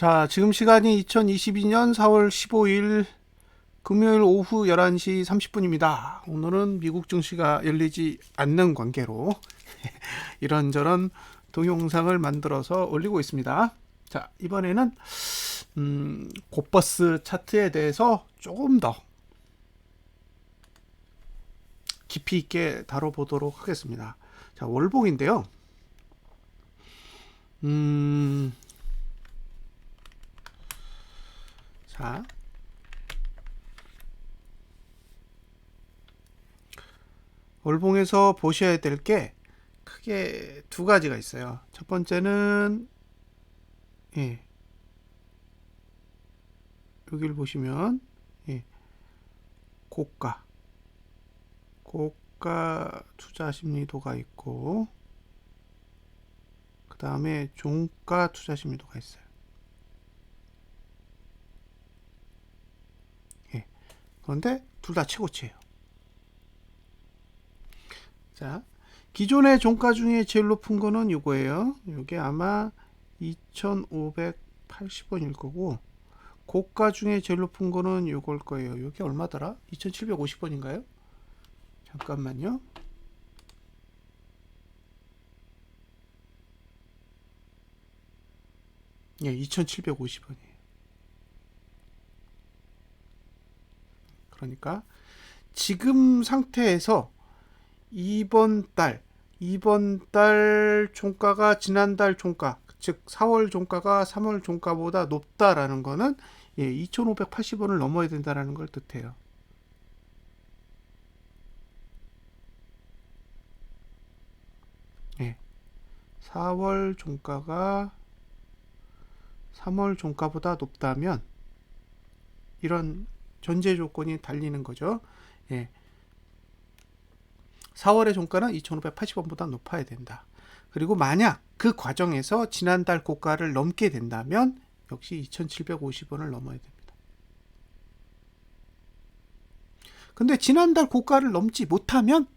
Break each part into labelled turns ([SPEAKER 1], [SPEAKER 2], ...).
[SPEAKER 1] 자, 지금 시간이 2022년 4월 15일 금요일 오후 11시 30분입니다. 오늘은 미국 증시가 열리지 않는 관계로 이런저런 동영상을 만들어서 올리고 있습니다. 자, 이번에는 곧버스 차트에 대해서 조금 더 깊이 있게 다뤄보도록 하겠습니다. 자, 월봉인데요. 자, 월봉에서 보셔야 될 게 크게 두 가지가 있어요. 첫 번째는 여기를 보시면 고가 투자 심리도가 있고, 그 다음에 종가 투자 심리도가 있어요. 그런데 둘 다 최고치예요. 자, 기존의 종가 중에 제일 높은 거는 이거예요. 이게 아마 2,580원일 거고, 고가 중에 제일 높은 거는 이걸 거예요. 이게 얼마더라? 2,750원인가요? 잠깐만요. 예, 2,750원이에요. 그러니까 지금 상태에서 이번 달 종가가 지난달 종가, 즉 4월 종가가 3월 종가보다 높다라는 거는 2,580원을 넘어야 된다라는 걸 뜻해요. 예. 4월 종가가 3월 종가보다 높다면 이런 전제 조건이 달리는 거죠. 예. 4월의 종가는 2,580원보다 높아야 된다. 그리고 만약 그 과정에서 지난달 고가를 넘게 된다면 역시 2,750원을 넘어야 됩니다. 근데 지난달 고가를 넘지 못하면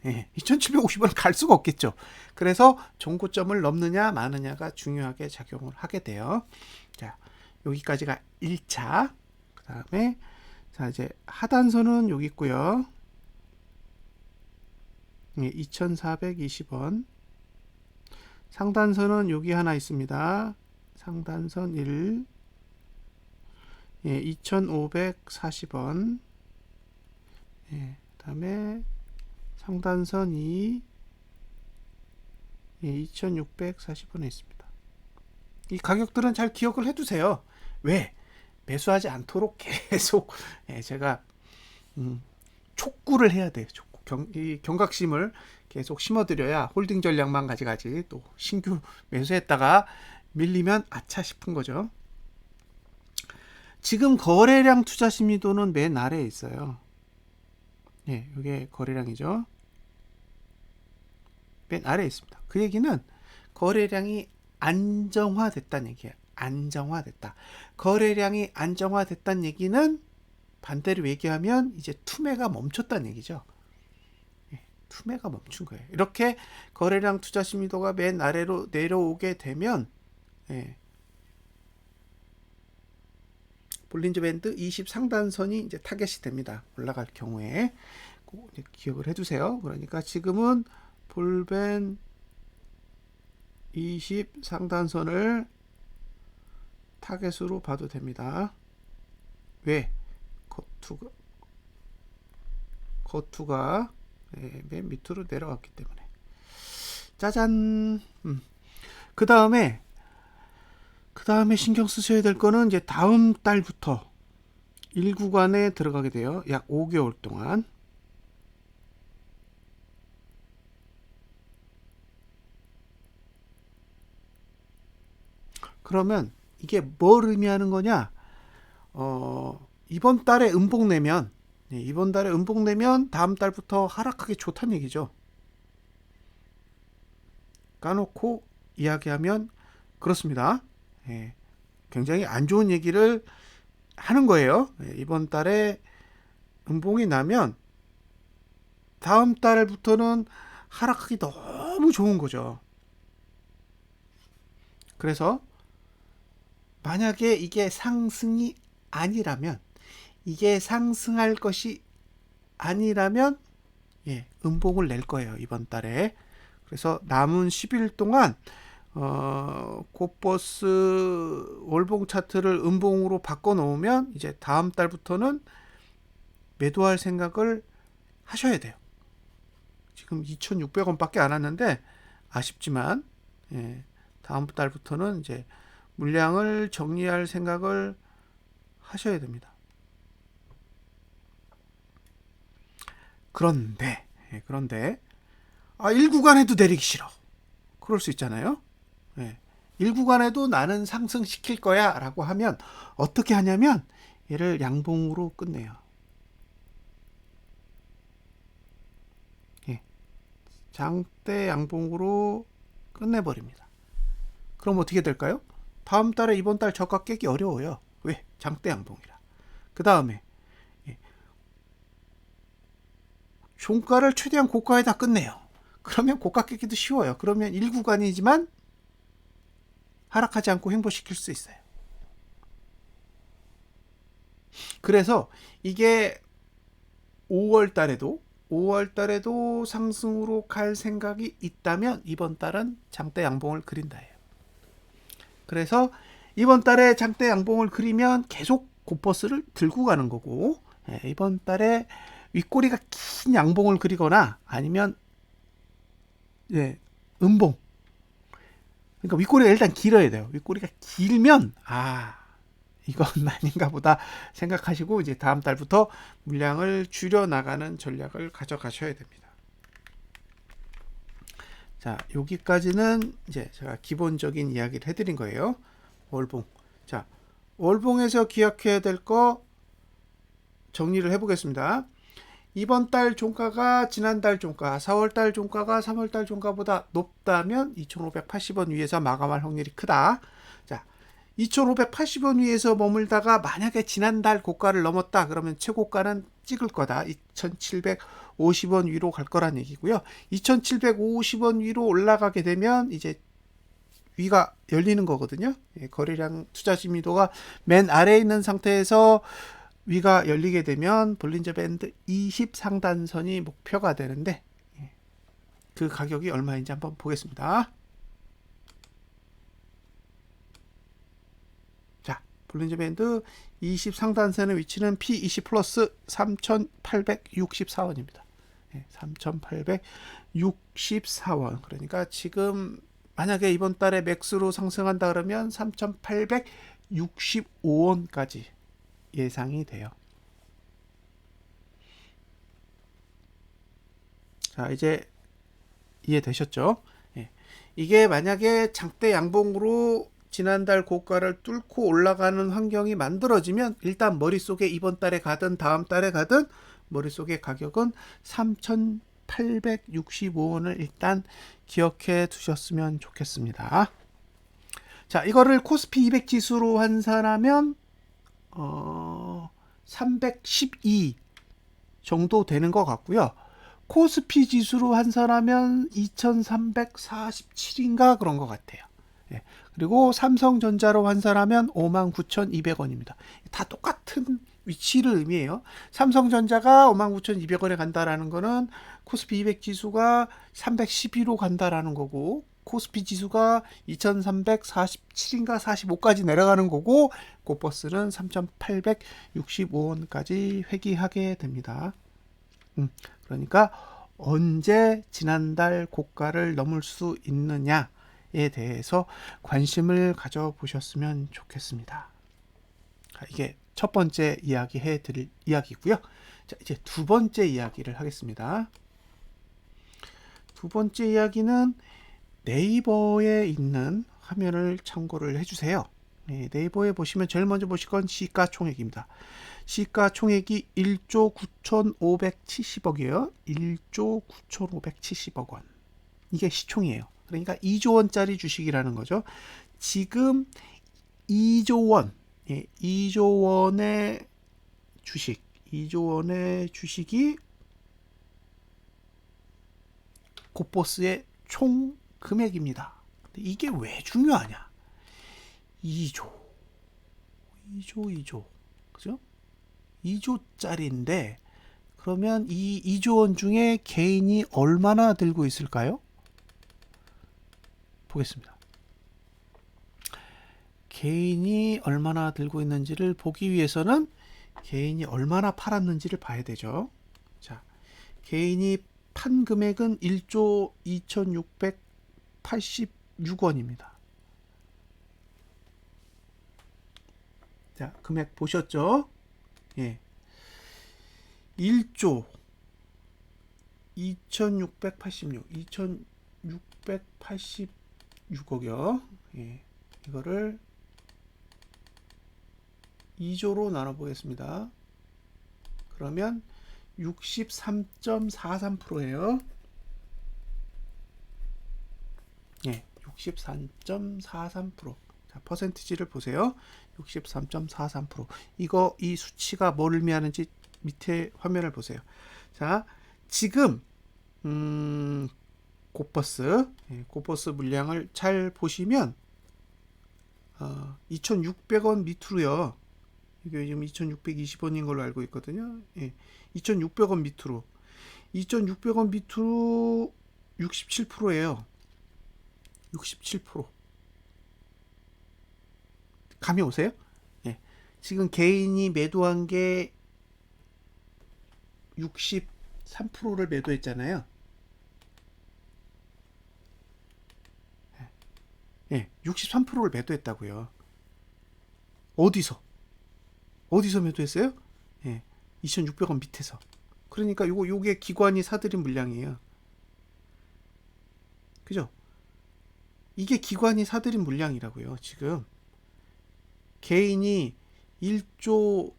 [SPEAKER 1] 2,750원을 갈 수가 없겠죠. 그래서 종고점을 넘느냐 마느냐가 중요하게 작용을 하게 돼요. 자, 여기까지가 1차. 그 다음에 자, 이제 하단선은 여기 있고요. 2,420원. 상단선은 여기 하나 있습니다. 상단선 1. 2,540원. 그 다음에 상단선 2. 2,640원에 있습니다. 이 가격들은 잘 기억을 해두세요. 왜? 매수하지 않도록 계속 제가 촉구를 해야 돼요. 이 경각심을 계속 심어드려야 홀딩 전략만 가져가지, 또 신규 매수했다가 밀리면 아차 싶은 거죠. 지금 거래량 투자 심리도는 맨 아래에 있어요. 이게 거래량이죠. 맨 아래에 있습니다. 그 얘기는 거래량이 안정화됐다는 얘기예요. 안정화됐다. 거래량이 안정화됐다는 얘기는 반대로 얘기하면 이제 투매가 멈췄다는 얘기죠. 투매가 멈춘 거예요. 이렇게 거래량 투자 심리도가 맨 아래로 내려오게 되면 볼린저 밴드 20 상단선이 이제 타겟이 됩니다. 올라갈 경우에 꼭 기억을 해두세요. 그러니까 지금은 볼밴 20 상단선을 타겟으로 봐도 됩니다. 왜? 거투가 맨 밑으로 내려왔기 때문에. 짜잔. 그 다음에 신경 쓰셔야 될 거는 이제 다음 달부터 1구간에 들어가게 돼요. 약 5개월 동안. 그러면 이게 뭘 의미하는 거냐? 이번 달에 음봉 내면 다음 달부터 하락하기 좋다는 얘기죠. 까놓고 이야기하면 그렇습니다. 굉장히 안 좋은 얘기를 하는 거예요. 이번 달에 음봉이 나면 다음 달부터는 하락하기 너무 좋은 거죠. 그래서 만약에 이게 상승이 아니라면, 이게 상승할 것이 아니라면 음봉을 낼 거예요, 이번 달에. 그래서 남은 10일 동안 코버스 월봉 차트를 음봉으로 바꿔 놓으면 이제 다음 달부터는 매도할 생각을 하셔야 돼요. 지금 2,600원 밖에 안 왔는데 아쉽지만 다음 달부터는 이제 물량을 정리할 생각을 하셔야 됩니다. 그런데 1구간에도 내리기 싫어. 그럴 수 있잖아요. 1구간에도 나는 상승시킬 거야 라고 하면 어떻게 하냐면 얘를 양봉으로 끝내요. 장대 양봉으로 끝내버립니다. 그럼 어떻게 될까요? 다음 달에 이번 달 저가 깨기 어려워요. 왜? 장대 양봉이라. 그 다음에 종가를 최대한 고가에다 끝내요. 그러면 고가 깨기도 쉬워요. 그러면 1구간이지만 하락하지 않고 횡보시킬 수 있어요. 그래서 이게 5월 달에도 상승으로 갈 생각이 있다면 이번 달은 장대 양봉을 그린다예요. 그래서 이번 달에 장대 양봉을 그리면 계속 코버스를 들고 가는 거고, 이번 달에 윗꼬리가 긴 양봉을 그리거나 아니면 음봉. 그러니까 윗꼬리가 일단 길어야 돼요. 윗꼬리가 길면 이건 아닌가 보다 생각하시고 이제 다음 달부터 물량을 줄여 나가는 전략을 가져가셔야 됩니다. 자, 여기까지는 이제 제가 기본적인 이야기를 해드린 거예요. 월봉. 자, 월봉에서 기억해야 될 거 정리를 해보겠습니다. 이번 달 종가가 지난달 종가, 4월달 종가가 3월달 종가보다 높다면 2,580원 위에서 마감할 확률이 크다. 자, 2,580원 위에서 머물다가 만약에 지난달 고가를 넘었다 그러면 최고가는 찍을 거다. 2,750원 위로 갈 거란 얘기고요. 2,750원 위로 올라가게 되면 이제 위가 열리는 거거든요. 거래량 투자 진미도가 맨 아래에 있는 상태에서 위가 열리게 되면 볼린저 밴드 20 상단선이 목표가 되는데 그 가격이 얼마인지 한번 보겠습니다. 자, 볼린저 밴드 20 상단선의 위치는 P20 플러스 3,864원입니다. 3,864원. 그러니까 지금 만약에 이번 달에 맥스로 상승한다 그러면 3,865원까지 예상이 돼요. 자, 이제 이해되셨죠? 이게 만약에 장대 양봉으로 지난달 고가를 뚫고 올라가는 환경이 만들어지면 일단 머릿속에 이번 달에 가든 다음 달에 가든 머릿속에 가격은 3,865원을 일단 기억해 두셨으면 좋겠습니다. 자, 이거를 코스피 200 지수로 환산하면 312 정도 되는 것 같고요. 코스피 지수로 환산하면 2347인가 그런 것 같아요. 그리고 삼성전자로 환산하면 59,200원입니다. 다 똑같은 위치를 의미해요. 삼성전자가 59,200원에 간다라는 거는 코스피 200 지수가 312로 간다라는 거고, 코스피 지수가 2347인가 45까지 내려가는 거고, 코버스는 3,865원까지 회귀하게 됩니다. 그러니까 언제 지난달 고가를 넘을 수 있느냐에 대해서 관심을 가져보셨으면 좋겠습니다. 이게 첫 번째 이야기 해드릴 이야기고요. 자, 이제 두 번째 이야기를 하겠습니다. 두 번째 이야기는 네이버에 있는 화면을 참고를 해주세요. 네이버에 보시면 제일 먼저 보실 건 시가총액입니다. 시가총액이 1조 9,570억이에요. 1조 9,570억 원. 이게 시총이에요. 그러니까 2조 원짜리 주식이라는 거죠. 지금 2조 원, 2조 원의 주식, 2조 원의 주식이 코버스의 총 금액입니다. 근데 이게 왜 중요하냐? 2조. 2조. 그죠? 2조짜리인데, 그러면 이 2조 원 중에 개인이 얼마나 들고 있을까요? 보겠습니다. 개인이 얼마나 들고 있는지를 보기 위해서는 개인이 얼마나 팔았는지를 봐야 되죠. 자, 개인이 판 금액은 1조 2686원입니다. 자, 금액 보셨죠? 예. 1조 2686억이요. 예. 이거를 2조로 나눠보겠습니다. 그러면 63.43%예요. 예, 63.43%. 자, 퍼센티지를 보세요. 63.43%. 이거 이 수치가 뭐를 의미하는지 밑에 화면을 보세요. 자, 지금 고버스, 고버스 물량을 잘 보시면 2,600원 밑으로요. 이게 지금 2,620원인 걸로 알고 있거든요. 예, 2,600원 밑으로. 2,600원 밑으로 67%예요. 67%. 감이 오세요? 예. 지금 개인이 매도한 게 63%를 매도했잖아요. 예, 63%를 매도했다고요. 어디서 매도했어요? 예, 2,600원 밑에서. 그러니까 요게 기관이 사들인 물량이에요. 그죠? 이게 기관이 사들인 물량이라고요. 지금 개인이 1조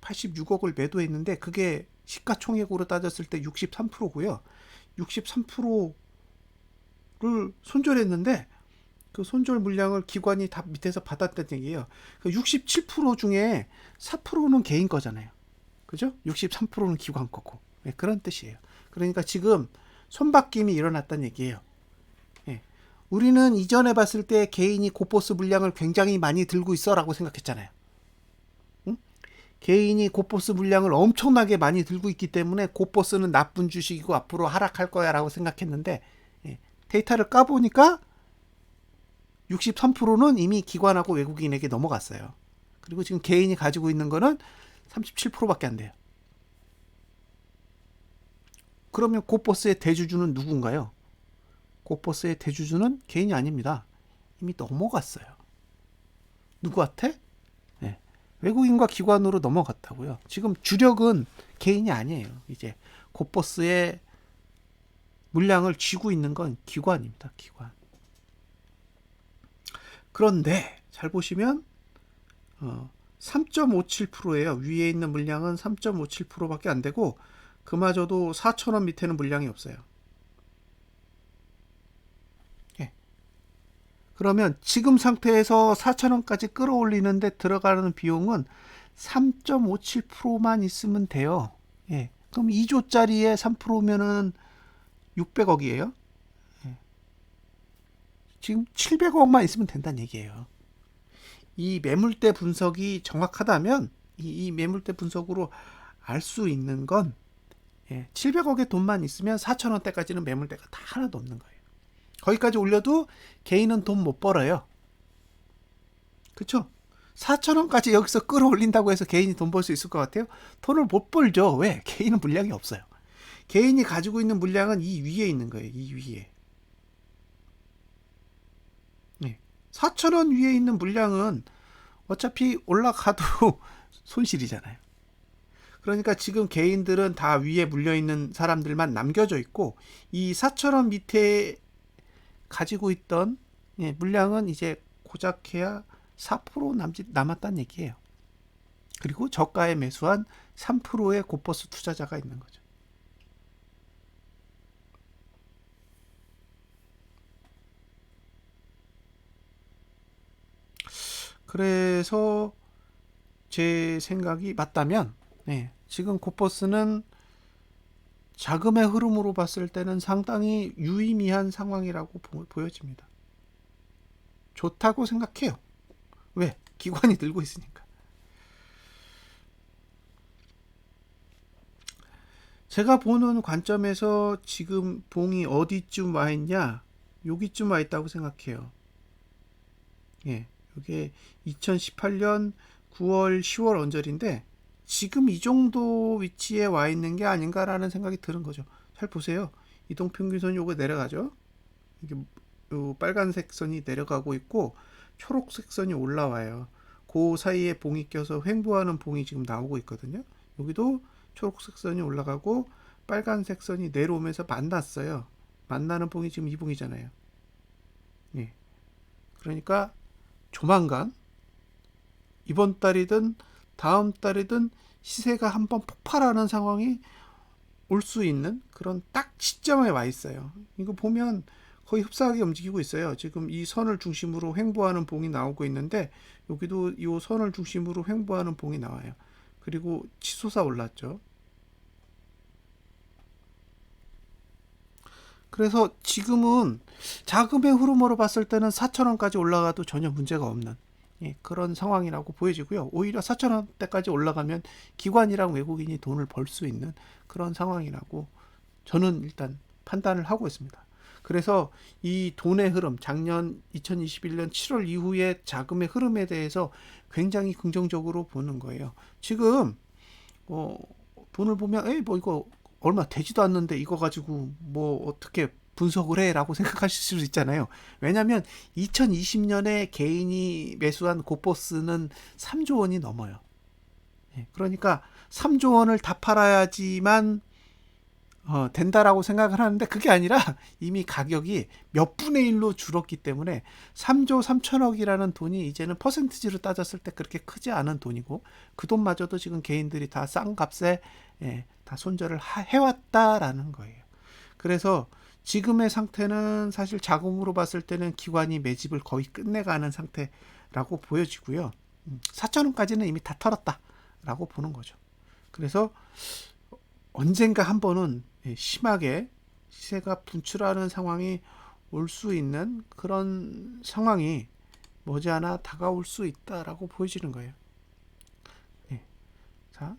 [SPEAKER 1] 2,686억을 매도했는데 그게 시가총액으로 따졌을 때 63%고요. 63%를 손절했는데 그 손절 물량을 기관이 다 밑에서 받았다는 얘기예요. 그 67% 중에 4%는 개인 거잖아요. 그죠? 63%는 기관 거고. 네, 그런 뜻이에요. 그러니까 지금 손바뀜이 일어났다는 얘기예요. 네. 우리는 이전에 봤을 때 개인이 고버스 물량을 굉장히 많이 들고 있어 라고 생각했잖아요. 응? 개인이 고버스 물량을 엄청나게 많이 들고 있기 때문에 고버스는 나쁜 주식이고 앞으로 하락할 거야 라고 생각했는데 데이터를 까보니까 63%는 이미 기관하고 외국인에게 넘어갔어요. 그리고 지금 개인이 가지고 있는 거는 37%밖에 안 돼요. 그러면 고버스의 대주주는 누군가요? 고버스의 대주주는 개인이 아닙니다. 이미 넘어갔어요. 누구한테? 네. 외국인과 기관으로 넘어갔다고요. 지금 주력은 개인이 아니에요. 이제 고버스의 물량을 쥐고 있는 건 기관입니다. 기관. 그런데 잘 보시면 3.57%예요. 위에 있는 물량은 3.57%밖에 안 되고 그마저도 4,000원 밑에는 물량이 없어요. 예. 그러면 지금 상태에서 4,000원까지 끌어올리는데 들어가는 비용은 3.57%만 있으면 돼요. 예. 그럼 2조짜리에 3%면은 600억이에요. 예. 지금 700억만 있으면 된다는 얘기예요. 이 매물대 분석이 정확하다면 이 매물대 분석으로 알 수 있는 건 700억의 돈만 있으면 4,000원대까지는 매물대가 다 하나도 없는 거예요. 거기까지 올려도 개인은 돈 못 벌어요. 그쵸? 4,000원까지 여기서 끌어올린다고 해서 개인이 돈 벌 수 있을 것 같아요? 돈을 못 벌죠. 왜? 개인은 물량이 없어요. 개인이 가지고 있는 물량은 이 위에 있는 거예요. 이 위에. 4,000원 위에 있는 물량은 어차피 올라가도 손실이잖아요. 그러니까 지금 개인들은 다 위에 물려있는 사람들만 남겨져 있고 이 4,000원 밑에 가지고 있던 물량은 이제 고작해야 4% 남았다는 얘기예요. 그리고 저가에 매수한 3%의 고버스 투자자가 있는 거죠. 그래서 제 생각이 맞다면 지금 고버스는 자금의 흐름으로 봤을 때는 상당히 유의미한 상황이라고 보여집니다. 좋다고 생각해요. 왜? 기관이 늘고 있으니까. 제가 보는 관점에서 지금 봉이 어디쯤 와 있냐? 여기쯤 와 있다고 생각해요. 예, 이게 2018년 9월, 10월 언저리인데 지금 이 정도 위치에 와 있는 게 아닌가라는 생각이 드는 거죠. 잘 보세요. 이동평균선이 요거 내려가죠. 이게 요 빨간색 선이 내려가고 있고 초록색 선이 올라와요. 그 사이에 봉이 껴서 횡보하는 봉이 지금 나오고 있거든요. 여기도 초록색 선이 올라가고 빨간색 선이 내려오면서 만났어요. 만나는 봉이 지금 이 봉이잖아요. 예. 그러니까 조만간 이번 달이든 다음 달이든 시세가 한번 폭발하는 상황이 올 수 있는 그런 딱 시점에 와 있어요. 이거 보면 거의 흡사하게 움직이고 있어요. 지금 이 선을 중심으로 횡보하는 봉이 나오고 있는데 여기도 이 선을 중심으로 횡보하는 봉이 나와요. 그리고 치솟아 올랐죠. 그래서 지금은 자금의 흐름으로 봤을 때는 4,000원까지 올라가도 전혀 문제가 없는 그런 상황이라고 보여지고요. 오히려 4,000원대까지 올라가면 기관이랑 외국인이 돈을 벌 수 있는 그런 상황이라고 저는 일단 판단을 하고 있습니다. 그래서 이 돈의 흐름, 작년 2021년 7월 이후의 자금의 흐름에 대해서 굉장히 긍정적으로 보는 거예요. 지금 돈을 보면 에이 뭐 이거 얼마 되지도 않는데 이거 가지고 뭐 어떻게 분석을 해라고 생각하실 수도 있잖아요. 왜냐하면 2020년에 개인이 매수한 고버스는 3조 원이 넘어요. 그러니까 3조 원을 다 팔아야지만 된다라고 생각을 하는데 그게 아니라 이미 가격이 몇 분의 1로 줄었기 때문에 3조 3천억이라는 돈이 이제는 퍼센티지로 따졌을 때 그렇게 크지 않은 돈이고 그 돈마저도 지금 개인들이 다 싼 값에 다 손절을 해왔다라는 거예요. 그래서 지금의 상태는 사실 자금으로 봤을 때는 기관이 매집을 거의 끝내가는 상태라고 보여지고요. 4천원까지는 이미 다 털었다라고 보는 거죠. 그래서 언젠가 한 번은 심하게 시세가 분출하는 상황이 올 수 있는 그런 상황이 머지않아 다가올 수 있다라고 보여지는 거예요. 예. 자,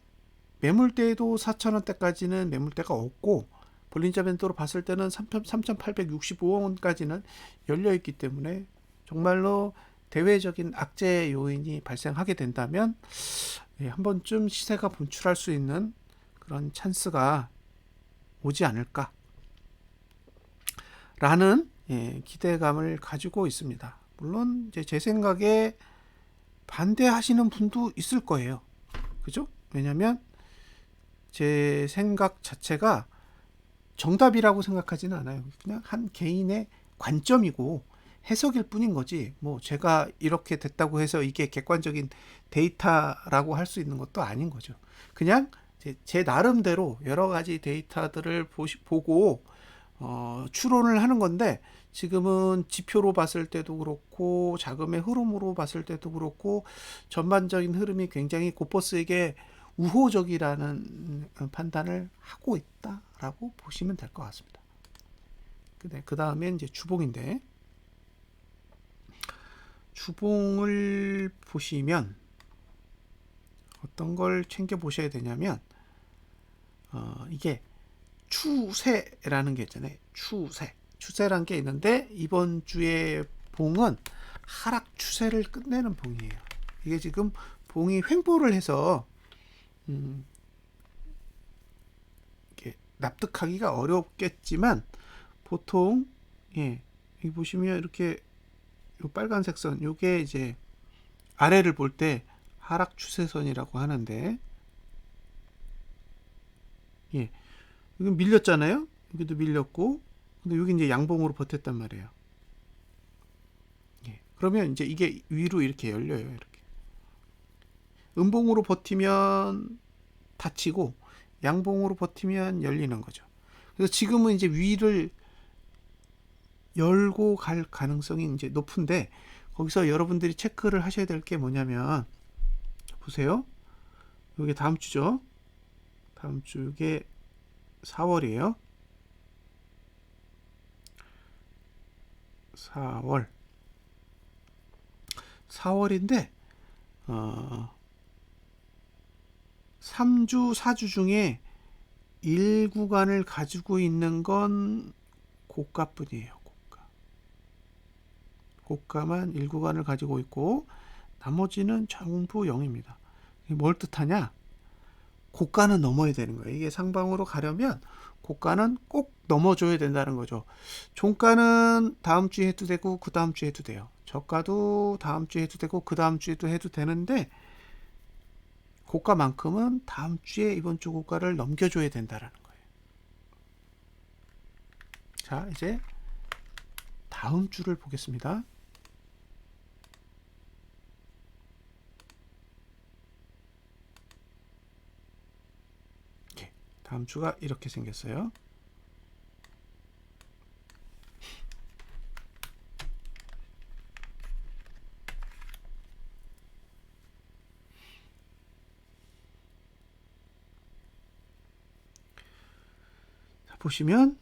[SPEAKER 1] 매물대도 4,000원대까지는 매물대가 없고 볼린저 밴드로 봤을 때는 3,865원까지는 열려 있기 때문에 정말로 대외적인 악재 요인이 발생하게 된다면 한 번쯤 시세가 분출할 수 있는 그런 찬스가 오지 않을까라는 기대감을 가지고 있습니다. 물론 이제 제 생각에 반대하시는 분도 있을 거예요. 그죠? 왜냐하면 제 생각 자체가 정답이라고 생각하지는 않아요. 그냥 한 개인의 관점이고 해석일 뿐인 거지. 뭐 제가 이렇게 됐다고 해서 이게 객관적인 데이터라고 할 수 있는 것도 아닌 거죠. 그냥 제 나름대로 여러 가지 데이터들을 보고 추론을 하는 건데 지금은 지표로 봤을 때도 그렇고 자금의 흐름으로 봤을 때도 그렇고 전반적인 흐름이 굉장히 고퍼스에게 우호적이라는 판단을 하고 있다라고 보시면 될 것 같습니다. 그 다음에 이제 주봉인데 주봉을 보시면 어떤 걸 챙겨 보셔야 되냐면 이게 추세라는 게 있잖아요. 추세라는 게 있는데 이번 주에 봉은 하락 추세를 끝내는 봉이에요. 이게 지금 봉이 횡보를 해서 이렇게 납득하기가 어렵겠지만 보통 여기 보시면 이렇게 요 빨간색 선 요게 이제 아래를 볼 때 하락 추세선이라고 하는데 여기 밀렸잖아요. 여기도 밀렸고 근데 여기 이제 양봉으로 버텼단 말이에요. 그러면 이제 이게 위로 이렇게 열려요. 이렇게 음봉으로 버티면 닫히고 양봉으로 버티면 열리는 거죠. 그래서 지금은 이제 위를 열고 갈 가능성이 이제 높은데 거기서 여러분들이 체크를 하셔야 될 게 뭐냐면 보세요. 이게 다음 주죠. 다음 주 이게 4월이에요. 4월 4월인데 3주, 4주 중에 1구간을 가지고 있는 건 고가뿐이에요. 고가만 1구간을 가지고 있고 나머지는 전부 0입니다. 이게 뭘 뜻하냐? 고가는 넘어야 되는 거예요. 이게 상방으로 가려면 고가는 꼭 넘어줘야 된다는 거죠. 종가는 다음 주에 해도 되고 그 다음 주에 해도 돼요. 저가도 다음 주에 해도 되고 그 다음 주에도 해도 되는데 고가만큼은 다음 주에 이번 주 고가를 넘겨줘야 된다는 거예요. 자, 이제 다음 주를 보겠습니다. 다음 주가 이렇게 생겼어요. 자, 보시면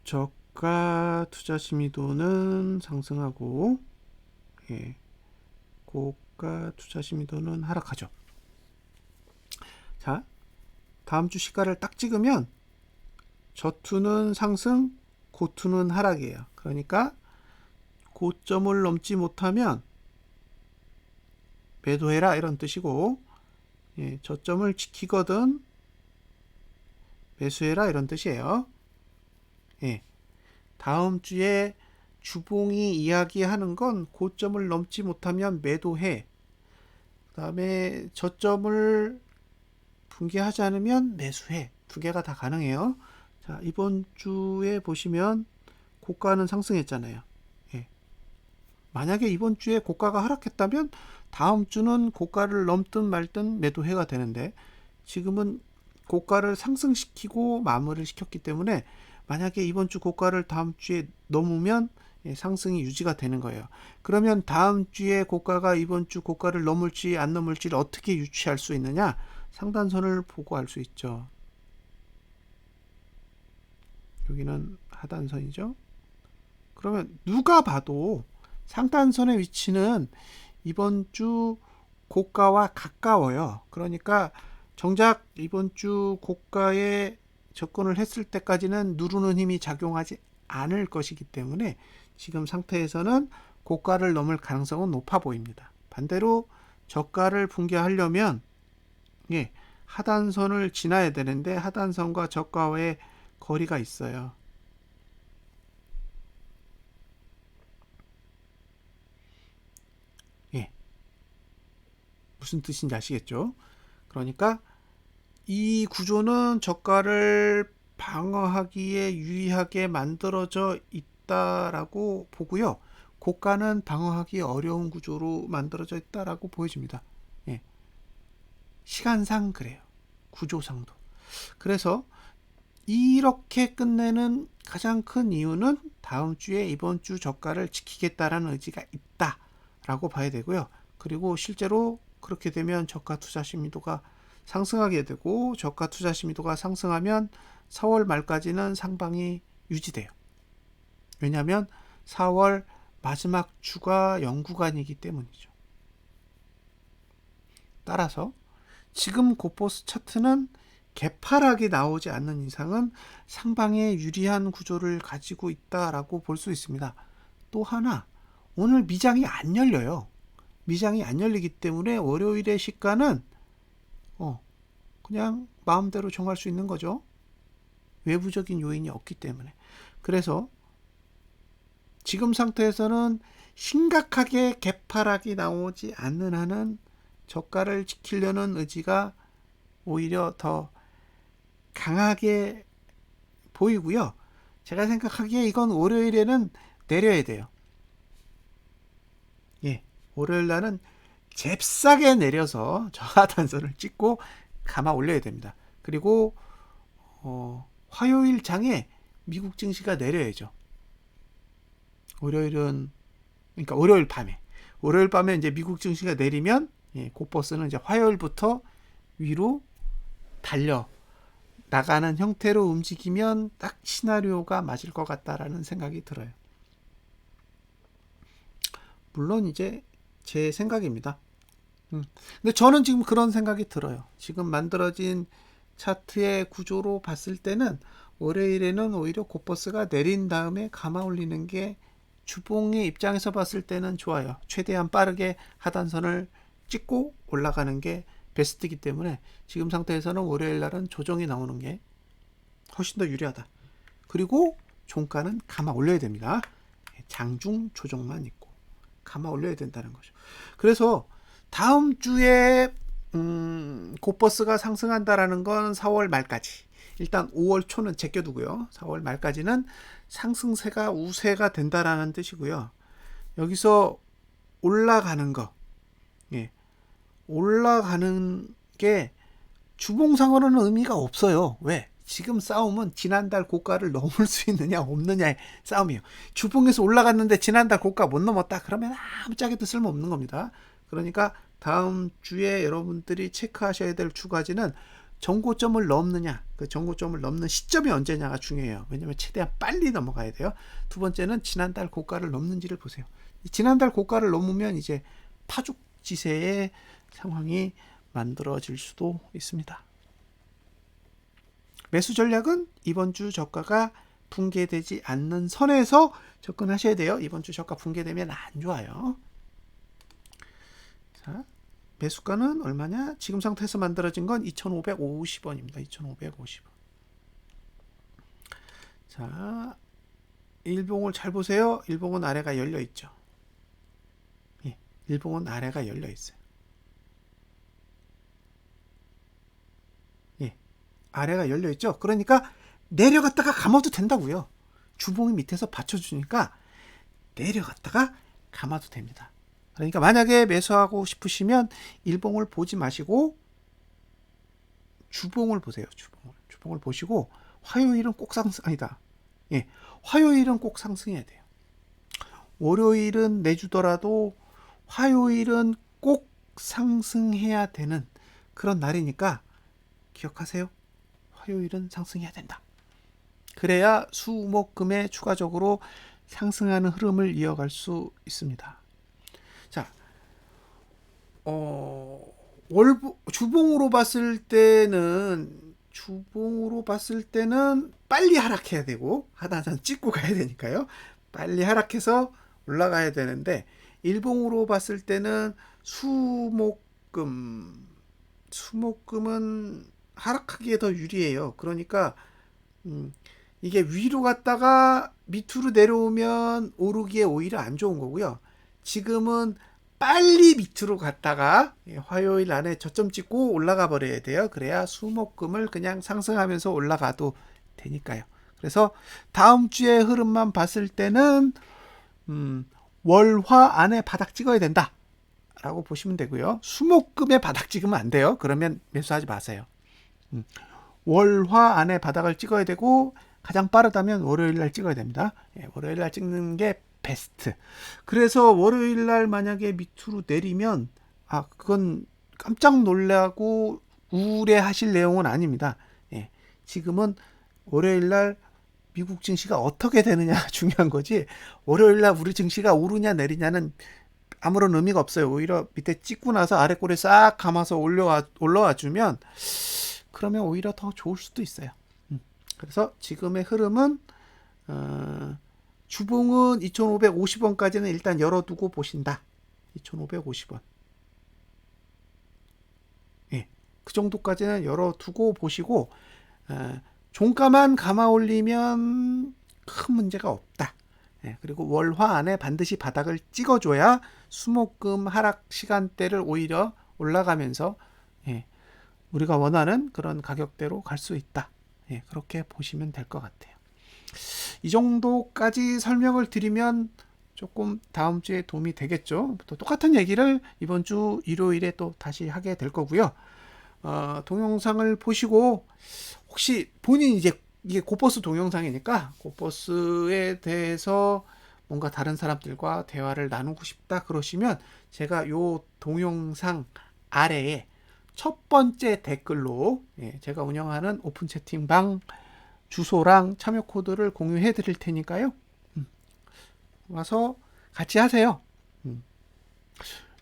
[SPEAKER 1] 저가 투자 심의도는 상승하고 고가 투자 심의도는 하락하죠. 자, 다음 주 시가를 딱 찍으면 저투는 상승, 고투는 하락이에요. 그러니까 고점을 넘지 못하면 매도해라 이런 뜻이고 저점을 지키거든 매수해라 이런 뜻이에요. 다음 주에 주봉이 이야기하는 건 고점을 넘지 못하면 매도해. 그 다음에 저점을 붕괴하지 않으면 매수해. 두 개가 다 가능해요. 자, 이번 주에 보시면 고가는 상승했잖아요. 만약에 이번 주에 고가가 하락했다면 다음 주는 고가를 넘든 말든 매도해가 되는데 지금은 고가를 상승시키고 마무리를 시켰기 때문에 만약에 이번 주 고가를 다음 주에 넘으면 상승이 유지가 되는 거예요. 그러면 다음 주에 고가가 이번 주 고가를 넘을지 안 넘을지를 어떻게 유추할 수 있느냐? 상단선을 보고 알 수 있죠. 여기는 하단선이죠. 그러면 누가 봐도 상단선의 위치는 이번 주 고가와 가까워요. 그러니까 정작 이번 주 고가에 접근을 했을 때까지는 누르는 힘이 작용하지 않을 것이기 때문에 지금 상태에서는 고가를 넘을 가능성은 높아 보입니다. 반대로 저가를 붕괴하려면 하단선을 지나야 되는데 하단선과 저가의 거리가 있어요. 무슨 뜻인지 아시겠죠? 그러니까 이 구조는 저가를 방어하기에 유리하게 만들어져 있다라고 보고요. 고가는 방어하기 어려운 구조로 만들어져 있다라고 보여집니다. 시간상 그래요. 구조상도. 그래서 이렇게 끝내는 가장 큰 이유는 다음 주에 이번 주 저가를 지키겠다라는 의지가 있다라고 봐야 되고요. 그리고 실제로 그렇게 되면 저가 투자 심의도가 상승하게 되고 저가 투자 심의도가 상승하면 4월 말까지는 상방이 유지돼요. 왜냐하면 4월 마지막 주가 0구간이기 때문이죠. 따라서 지금 고포스 차트는 개파락이 나오지 않는 이상은 상방에 유리한 구조를 가지고 있다라고 볼 수 있습니다. 또 하나, 오늘 미장이 안 열려요. 미장이 안 열리기 때문에 월요일의 시가는 그냥 마음대로 정할 수 있는 거죠. 외부적인 요인이 없기 때문에. 그래서 지금 상태에서는 심각하게 개파락이 나오지 않는 한은 저가를 지키려는 의지가 오히려 더 강하게 보이고요. 제가 생각하기에 이건 월요일에는 내려야 돼요. 월요일 날은 잽싸게 내려서 저하단선을 찍고 감아 올려야 됩니다. 그리고 화요일 장에 미국 증시가 내려야죠. 월요일은 그러니까 월요일 밤에 이제 미국 증시가 내리면 고버스는 이제 화요일부터 위로 달려 나가는 형태로 움직이면 딱 시나리오가 맞을 것 같다라는 생각이 들어요. 물론 이제 제 생각입니다. 근데 저는 지금 그런 생각이 들어요. 지금 만들어진 차트의 구조로 봤을 때는 월요일에는 오히려 곧버스가 내린 다음에 감아 올리는 게 주봉의 입장에서 봤을 때는 좋아요. 최대한 빠르게 하단선을 찍고 올라가는 게 베스트이기 때문에 지금 상태에서는 월요일 날은 조정이 나오는 게 훨씬 더 유리하다. 그리고 종가는 감아 올려야 됩니다. 장중 조정만 있고 감아 올려야 된다는 거죠. 그래서 다음 주에 곧버스가 상승한다라는 건 4월 말까지. 일단 5월 초는 제껴두고요. 4월 말까지는 상승세가 우세가 된다라는 뜻이고요. 여기서 올라가는 거, 예, 올라가는 게 주봉상으로는 의미가 없어요. 왜? 지금 싸움은 지난달 고가를 넘을 수 있느냐 없느냐의 싸움이에요. 주봉에서 올라갔는데 지난달 고가 못 넘었다 그러면 아무짝에도 쓸모없는 겁니다. 그러니까 다음 주에 여러분들이 체크하셔야 될 주가지는 전고점을 넘느냐, 그 전고점을 넘는 시점이 언제냐가 중요해요. 왜냐면 최대한 빨리 넘어가야 돼요. 두 번째는 지난달 고가를 넘는지를 보세요. 지난달 고가를 넘으면 이제 파죽지세의 상황이 만들어질 수도 있습니다. 매수 전략은 이번 주 저가가 붕괴되지 않는 선에서 접근하셔야 돼요. 이번 주 저가 붕괴되면 안 좋아요. 자, 매수가는 얼마냐? 지금 상태에서 만들어진 건 2,550원입니다. 2,550원. 자, 일봉을 잘 보세요. 일봉은 아래가 열려 있죠. 예, 일봉은 아래가 열려 있어요. 예, 아래가 열려 있죠. 그러니까 내려갔다가 감아도 된다고요. 주봉이 밑에서 받쳐주니까 내려갔다가 감아도 됩니다. 그러니까 만약에 매수하고 싶으시면 일봉을 보지 마시고 주봉을 보세요. 주봉을 보시고 화요일은 꼭 상승 아니다. 예, 화요일은 꼭 상승해야 돼요. 월요일은 내주더라도 화요일은 꼭 상승해야 되는 그런 날이니까 기억하세요. 화요일은 상승해야 된다. 그래야 수목금에 추가적으로 상승하는 흐름을 이어갈 수 있습니다. 자, 주봉으로 봤을 때는 빨리 하락해야 되고 하단선 찍고 가야 되니까요. 빨리 하락해서 올라가야 되는데 일봉으로 봤을 때는 수목금은 하락하기에 더 유리해요. 그러니까 이게 위로 갔다가 밑으로 내려오면 오르기에 오히려 안 좋은 거고요. 지금은 빨리 밑으로 갔다가 화요일 안에 저점 찍고 올라가 버려야 돼요. 그래야 수목금을 그냥 상승하면서 올라가도 되니까요. 그래서 다음 주의 흐름만 봤을 때는 월화 안에 바닥 찍어야 된다 라고 보시면 되고요. 수목금에 바닥 찍으면 안 돼요. 그러면 매수하지 마세요. 월화 안에 바닥을 찍어야 되고 가장 빠르다면 월요일날 찍어야 됩니다. 월요일날 찍는 게 베스트. 그래서 월요일날 만약에 밑으로 내리면 그건 깜짝 놀라고 우울해하실 내용은 아닙니다. 지금은 월요일날 미국 증시가 어떻게 되느냐 중요한 거지 월요일날 우리 증시가 오르냐 내리냐는 아무런 의미가 없어요. 오히려 밑에 찍고 나서 아래 꼬리 싹 감아서 올라와 주면 그러면 오히려 더 좋을 수도 있어요. 그래서 지금의 흐름은 주봉은 2,550원까지는 일단 열어두고 보신다. 2,550원. 예, 그 정도까지는 열어두고 보시고 종가만 감아 올리면 큰 문제가 없다. 그리고 월화 안에 반드시 바닥을 찍어줘야 수목금 하락 시간대를 오히려 올라가면서 우리가 원하는 그런 가격대로 갈 수 있다. 그렇게 보시면 될 것 같아요. 이 정도까지 설명을 드리면 조금 다음 주에 도움이 되겠죠. 또 똑같은 얘기를 이번 주 일요일에 또 다시 하게 될 거고요. 동영상을 보시고 혹시 본인 이제 이게 곧버스 동영상이니까 곧버스에 대해서 뭔가 다른 사람들과 대화를 나누고 싶다 그러시면 제가 요 동영상 아래에 첫 번째 댓글로 제가 운영하는 오픈 채팅방 주소랑 참여 코드를 공유해 드릴 테니까요. 와서 같이 하세요.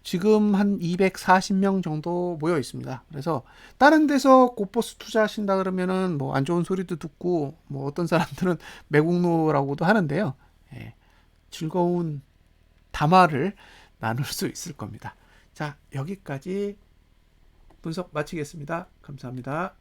[SPEAKER 1] 지금 한 240명 정도 모여 있습니다. 그래서 다른 데서 고버스 투자하신다 그러면은 뭐 안 좋은 소리도 듣고 뭐 어떤 사람들은 매국노라고도 하는데요. 예, 즐거운 담화를 나눌 수 있을 겁니다. 자, 여기까지 분석 마치겠습니다. 감사합니다.